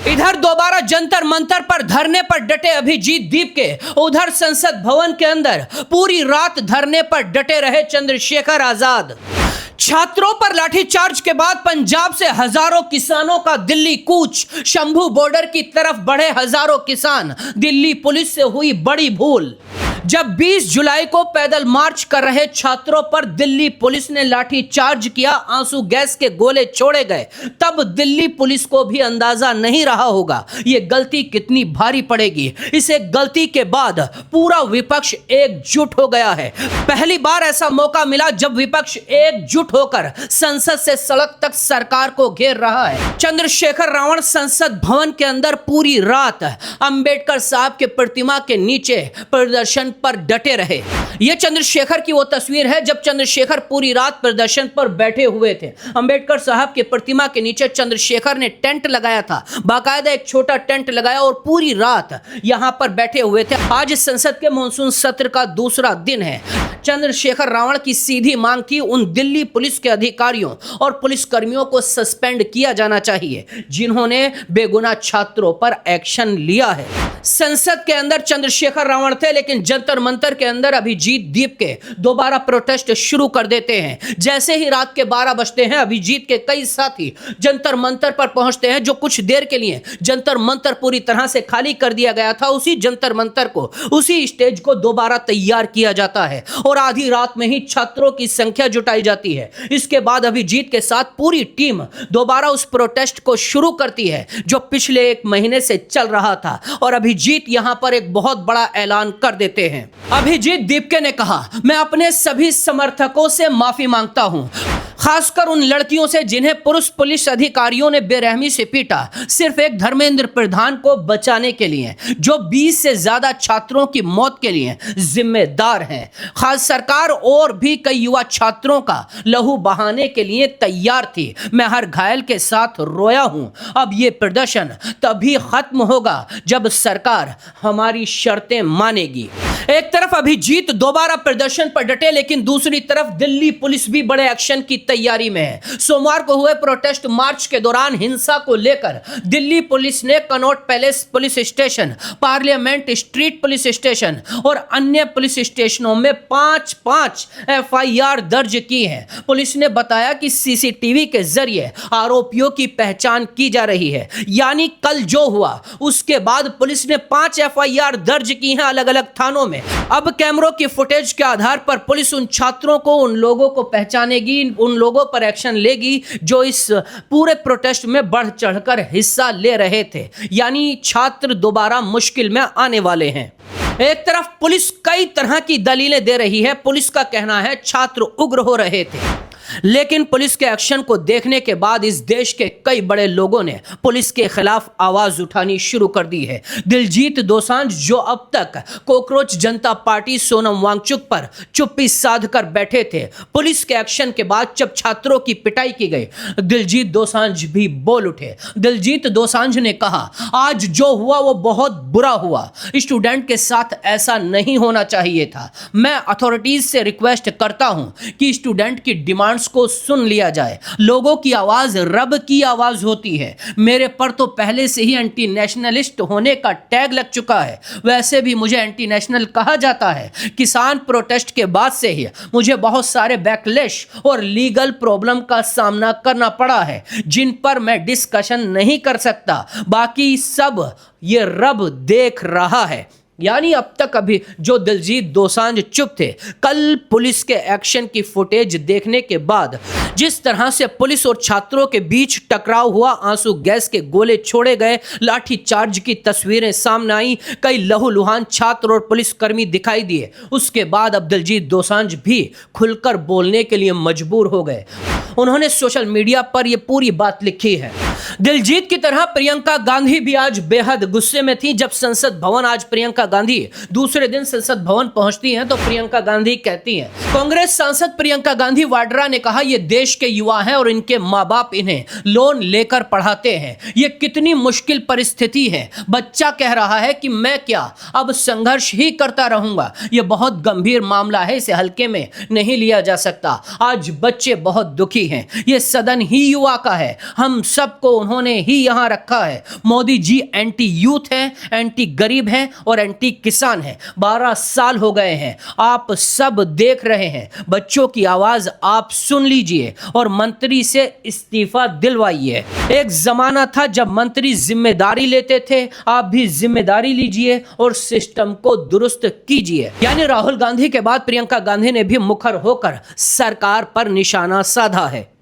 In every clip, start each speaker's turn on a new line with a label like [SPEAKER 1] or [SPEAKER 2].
[SPEAKER 1] इधर दोबारा जंतर मंतर पर धरने पर डटे अभिजीत दीप के, उधर संसद भवन के अंदर पूरी रात धरने पर डटे रहे चंद्रशेखर आजाद। छात्रों पर लाठीचार्ज के बाद पंजाब से हजारों किसानों का दिल्ली कूच, शंभू बॉर्डर की तरफ बढ़े हजारों किसान। दिल्ली पुलिस से हुई बड़ी भूल। जब 20 जुलाई को पैदल मार्च कर रहे छात्रों पर दिल्ली पुलिस ने लाठी चार्ज किया, आंसू गैस के गोले छोड़े गए, तब दिल्ली पुलिस को भी अंदाजा नहीं रहा होगा ये गलती कितनी भारी पड़ेगी। इसे गलती के बाद पूरा विपक्ष एकजुट हो गया है। पहली बार ऐसा मौका मिला जब विपक्ष एकजुट होकर संसद से सड़क तक सरकार को घेर रहा है। चंद्रशेखर रावण संसद भवन के अंदर पूरी रात अंबेडकर साहब के प्रतिमा के नीचे प्रदर्शन पर डटे रहे। यह चंद्रशेखर की वो तस्वीर है जब चंद्रशेखर पूरी रात प्रदर्शन पर बैठे हुए थे। अंबेडकर साहब के प्रतिमा के नीचे चंद्रशेखर ने टेंट लगाया था, बाकायदा एक छोटा टेंट लगाया और पूरी रात यहां पर बैठे हुए थे। आज संसद के मॉनसून सत्र का दूसरा दिन है। चंद्रशेखर रावण की सीधी मांग थी उन दिल्ली पुलिस के अधिकारियों और पुलिसकर्मियों को सस्पेंड किया जाना चाहिए जिन्होंने बेगुनाह छात्रों पर एक्शन लिया है। संसद के अंदर चंद्रशेखर रावण थे, लेकिन जंतर मंतर के अंदर अभिजीत दीप के दोबारा प्रोटेस्ट शुरू कर देते हैं। जैसे ही रात के 12 बजते हैं, अभिजीत के कई साथी जंतर मंतर पर पहुंचते हैं। जो कुछ देर के लिए जंतर मंतर पूरी तरह से खाली कर दिया गया था, उसी जंतर मंतर को, उसी स्टेज को दोबारा तैयार किया जाता है और आधी रात में ही छात्रों की संख्या जुटाई जाती है। इसके बाद अभिजीत के साथ पूरी टीम दोबारा उस प्रोटेस्ट को शुरू करती है जो पिछले 1 महीने से चल रहा था और अभिजीत यहां पर एक बहुत बड़ा ऐलान कर देते हैं। अभिजीत दीपके ने कहा, मैं अपने सभी समर्थकों से माफी मांगता हूं, खासकर उन लड़कियों से जिन्हें पुरुष पुलिस अधिकारियों ने बेरहमी से पीटा, सिर्फ एक धर्मेंद्र प्रधान को बचाने के लिए, जो 20 से ज्यादा छात्रों की मौत के लिए जिम्मेदार हैं। खास सरकार और भी कई युवा छात्रों का लहू बहाने के लिए तैयार थी। मैं हर घायल के साथ रोया हूं। अब ये प्रदर्शन तभी खत्म होगा जब सरकार हमारी शर्तें मानेगी। एक तरफ अभिजीत दोबारा प्रदर्शन पर डटे, लेकिन दूसरी तरफ दिल्ली पुलिस भी बड़े एक्शन की तैयारी में है। सोमवार को हुए प्रोटेस्ट मार्च के दौरान हिंसा को लेकर दिल्ली पुलिस ने Connaught palace police station, parliament street police station और अन्य पुलिस स्टेशनों में 5-5 FIR दर्ज की है। पुलिस ने बताया कि CCTV के जरिए आरोपियों की पहचान की जा रही है। यानी कल जो हुआ उसके बाद पुलिस ने 5 FIR दर्ज की हैं अलग अलग थानों में। अब कैमरों की फुटेज के आधार पर पुलिस उन छात्रों को, उन लोगों को पहचानेगी, उन लोगों पर एक्शन लेगी जो इस पूरे प्रोटेस्ट में बढ़ चढ़कर हिस्सा ले रहे थे। यानी छात्र दोबारा मुश्किल में आने वाले हैं। एक तरफ पुलिस कई तरह की दलीलें दे रही है। पुलिस का कहना है छात्र उग्र हो रहे थे, लेकिन पुलिस के एक्शन को देखने के बाद इस देश के कई बड़े लोगों ने पुलिस के खिलाफ आवाज उठानी शुरू कर दी है। दिलजीत दोसांझ, जो अब तक कॉकरोच जनता पार्टी सोनम वांगचुक पर चुप्पी साध कर बैठे थे, पुलिस के एक्शन के बाद जब छात्रों की पिटाई की गई, दिलजीत दोसांझ भी बोल उठे। दिलजीत दोसांझ ने कहा, आज जो हुआ वो बहुत बुरा हुआ। स्टूडेंट के साथ ऐसा नहीं होना चाहिए था। मैं अथॉरिटीज से रिक्वेस्ट करता हूं कि स्टूडेंट की डिमांड्स को सुन लिया जाए। लोगों की आवाज रब की आवाज होती है। मेरे पर तो पहले से ही एंटी नेशनलिस्ट होने का टैग लग चुका है। वैसे भी मुझे एंटी नेशनल कहा जाता है। किसान प्रोटेस्ट के बाद से ही मुझे बहुत सारे बैकलैश और लीगल प्रॉब्लम का सामना करना पड़ा है, जिन पर मैं डिस्कशन नहीं कर सकता। बाकी सब ये रब देख रहा है। यानी अब तक अभी जो दिलजीत दोसांझ चुप थे, कल पुलिस के एक्शन की फुटेज देखने के बाद जिस तरह से पुलिस और छात्रों के बीच टकराव हुआ, आंसू गैस के गोले छोड़े गए, लाठी चार्ज की तस्वीरें सामने आई, कई लहूलुहान छात्र और पुलिसकर्मी दिखाई दिए, उसके बाद अब दिलजीत दोसांझ भी खुलकर बोलने के लिए मजबूर हो गए। उन्होंने सोशल मीडिया पर यह पूरी बात लिखी है। दिलजीत की तरह प्रियंका गांधी भी आज बेहद गुस्से में थी जब संसद भवन आज प्रियंका प्रियंका गांधी दूसरे दिन संसद भवन पहुंचती हैं तो प्रियंका गांधी कहती हैं, कांग्रेस सांसद प्रियंका गांधी वाड्रा ने कहा, ये देश के युवा हैं और इनके माँ बाप इन्हें लोन लेकर पढ़ाते हैं। ये कितनी मुश्किल परिस्थिति है। बच्चा कह रहा है कि मैं क्या अब संघर्ष ही करता रहूंगा। ये बहुत गंभीर मामला है, इसे हल्के में नहीं लिया जा सकता। आज बच्चे बहुत दुखी हैं। ये सदन ही युवा का है, हम सबको उन्होंने ही यहां रखा है। मोदी जी एंटी यूथ हैं, एंटी गरीब हैं और एंटी किसान हैं। 12 साल हो गए हैं, आप सब देख रहे हैं। बच्चों की आवाज आप सुन लीजिए और मंत्री से इस्तीफा दिलवाइए। एक जमाना था जब मंत्री जिम्मेदारी लेते थे, आप भी जिम्मेदारी लीजिए और सिस्टम को दुरुस्त कीजिए। यानी राहुल गांधी के बाद प्रियंका गांधी ने भी मुखर होकर सरकार पर निशाना साधा है।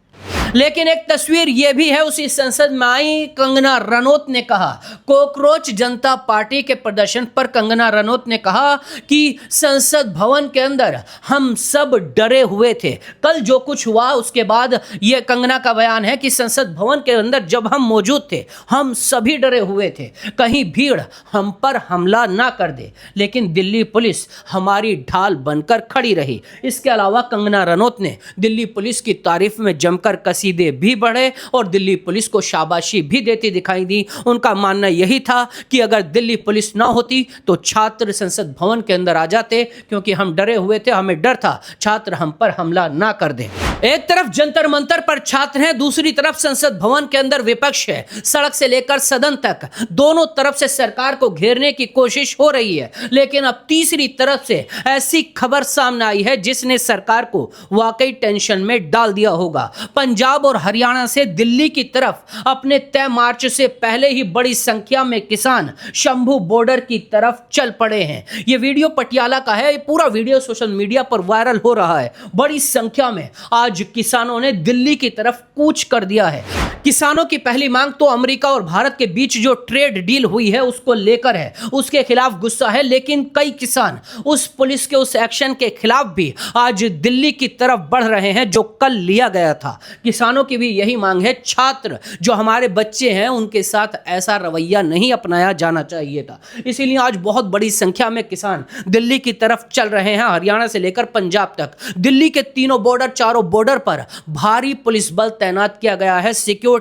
[SPEAKER 1] लेकिन एक तस्वीर यह भी है, उसी संसद में आई कंगना रनौत ने कहा, कॉकरोच जनता पार्टी के प्रदर्शन पर कंगना रनौत ने कहा कि संसद भवन के अंदर हम सब डरे हुए थे। कल जो कुछ हुआ उसके बाद यह कंगना का बयान है कि संसद भवन के अंदर जब हम मौजूद थे हम सभी डरे हुए थे, कहीं भीड़ हम पर हमला ना कर दे। लेकिन दिल्ली पुलिस हमारी ढाल बनकर खड़ी रही। इसके अलावा कंगना रनौत ने दिल्ली पुलिस की तारीफ में जमकर सीधे भी बढ़े और दिल्ली पुलिस को शाबाशी भी देती दिखाई दी। उनका मानना यही था कि अगर दिल्ली पुलिस ना होती तो छात्र संसद भवन के अंदर आ जाते, क्योंकि हम डरे हुए थे, हमें डर था छात्र हम पर हमला ना कर दें। एक तरफ जंतर मंतर पर छात्र हैं, दूसरी तरफ संसद भवन के अंदर विपक्ष है। सड़क से लेकर सदन तक दोनों तरफ से सरकार को घेरने की कोशिश हो रही है। लेकिन अब तीसरी तरफ से ऐसी खबर सामने आई है जिसने सरकार को वाकई टेंशन में डाल दिया होगा। पंजाब और हरियाणा से दिल्ली की तरफ अपने तय मार्च से पहले ही बड़ी संख्या में किसान शंभू बॉर्डर की तरफ चल पड़े हैं। यह वीडियो पटियाला का है। यह पूरा वीडियो सोशल मीडिया पर वायरल हो रहा है। बड़ी संख्या में आज किसानों ने दिल्ली की तरफ कूच कर दिया है। किसानों की पहली मांग तो अमेरिका और भारत के बीच जो ट्रेड डील हुई है उसको लेकर है, उसके खिलाफ गुस्सा है। लेकिन कई किसान उस पुलिस के उस एक्शन के खिलाफ भी आज दिल्ली की तरफ बढ़ रहे हैं जो कल लिया गया था। किसानों की भी यही मांग है, छात्र जो हमारे बच्चे हैं उनके साथ ऐसा रवैया नहीं अपनाया जाना चाहिए था। इसीलिए आज बहुत बड़ी संख्या में किसान दिल्ली की तरफ चल रहे हैं, हरियाणा से लेकर पंजाब तक। दिल्ली के तीनों बॉर्डर, चारों बॉर्डर पर भारी पुलिस बल तैनात किया गया है। सिक्योरिटी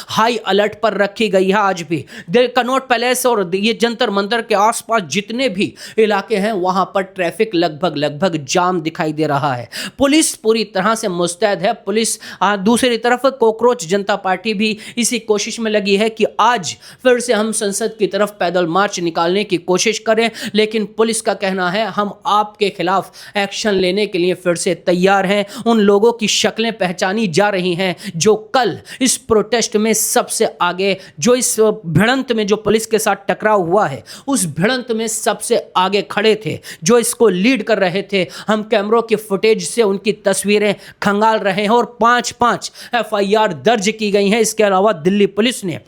[SPEAKER 1] हाई अलर्ट पर रखी गई है। आज भी कनॉट पैलेस और ये जंतर मंतर के आसपास जितने भी इलाके हैं वहां पर ट्रैफिक लगभग जाम दिखाई दे रहा है। पुलिस पूरी तरह से मुस्तैद है। पुलिस दूसरी तरफ कॉकरोच जनता पार्टी भी इसी कोशिश में लगी है कि आज फिर से हम संसद की तरफ पैदल मार्च निकालने की कोशिश करें। लेकिन पुलिस का कहना है हम आपके खिलाफ एक्शन लेने के लिए फिर से तैयार हैं। उन लोगों की शक्लें पहचानी जा रही हैं जो कल इस प्रोटेस्ट में सबसे आगे, जो इस भिड़ंत में जो पुलिस के साथ टकराव हुआ है उस भिड़ंत में सबसे आगे खड़े थे, जो इसको लीड कर रहे थे। हम कैमरों की फुटेज से उनकी तस्वीरें खंगाल रहे हैं और 5 एफआईआर दर्ज की गई हैं। इसके अलावा दिल्ली पुलिस ने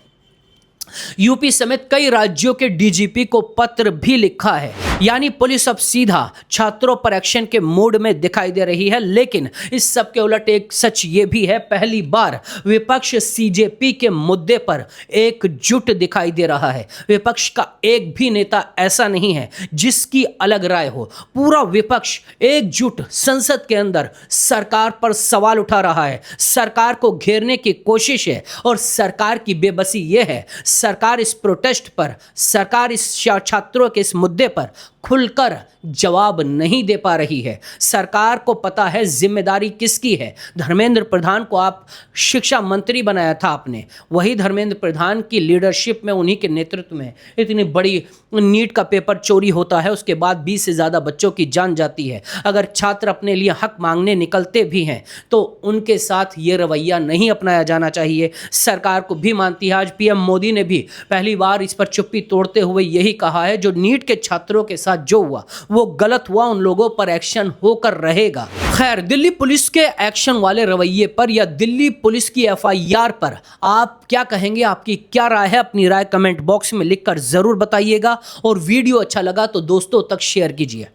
[SPEAKER 1] यूपी समेत कई राज्यों के डीजीपी को पत्र भी लिखा है। यानी पुलिस अब सीधा छात्रों पर एक्शन के मूड में दिखाई दे रही है। लेकिन इस सब के उलट एक सच ये भी है, पहली बार विपक्ष सीजेपी के मुद्दे पर एकजुट दिखाई दे रहा है। विपक्ष का एक भी नेता ऐसा नहीं है जिसकी अलग राय हो। पूरा विपक्ष एकजुट संसद के अंदर सरकार पर सवाल उठा रहा है, सरकार को घेरने की कोशिश है। और सरकार की बेबसी यह है, सरकार इस प्रोटेस्ट पर, सरकार इस छात्रों के इस मुद्दे पर खुलकर जवाब नहीं दे पा रही है। सरकार को पता है जिम्मेदारी किसकी है। धर्मेंद्र प्रधान को आप शिक्षा मंत्री बनाया था आपने, वही धर्मेंद्र प्रधान की लीडरशिप में, उन्हीं के नेतृत्व में इतनी बड़ी नीट का पेपर चोरी होता है, उसके बाद 20 से ज़्यादा बच्चों की जान जाती है। अगर छात्र अपने लिए हक मांगने निकलते भी हैं तो उनके साथ ये रवैया नहीं अपनाया जाना चाहिए। सरकार को भी मानती है। आज पीएम मोदी ने भी पहली बार इस पर चुप्पी तोड़ते हुए यही कहा है, जो नीट के छात्रों के साथ जो हुआ वो गलत हुआ, उन लोगों पर एक्शन होकर रहेगा। खैर, दिल्ली पुलिस के एक्शन वाले रवैये पर या दिल्ली पुलिस की एफआईआर पर आप क्या कहेंगे? आपकी क्या राय है? अपनी राय कमेंट बॉक्स में लिखकर जरूर बताइएगा और वीडियो अच्छा लगा तो दोस्तों तक शेयर कीजिए।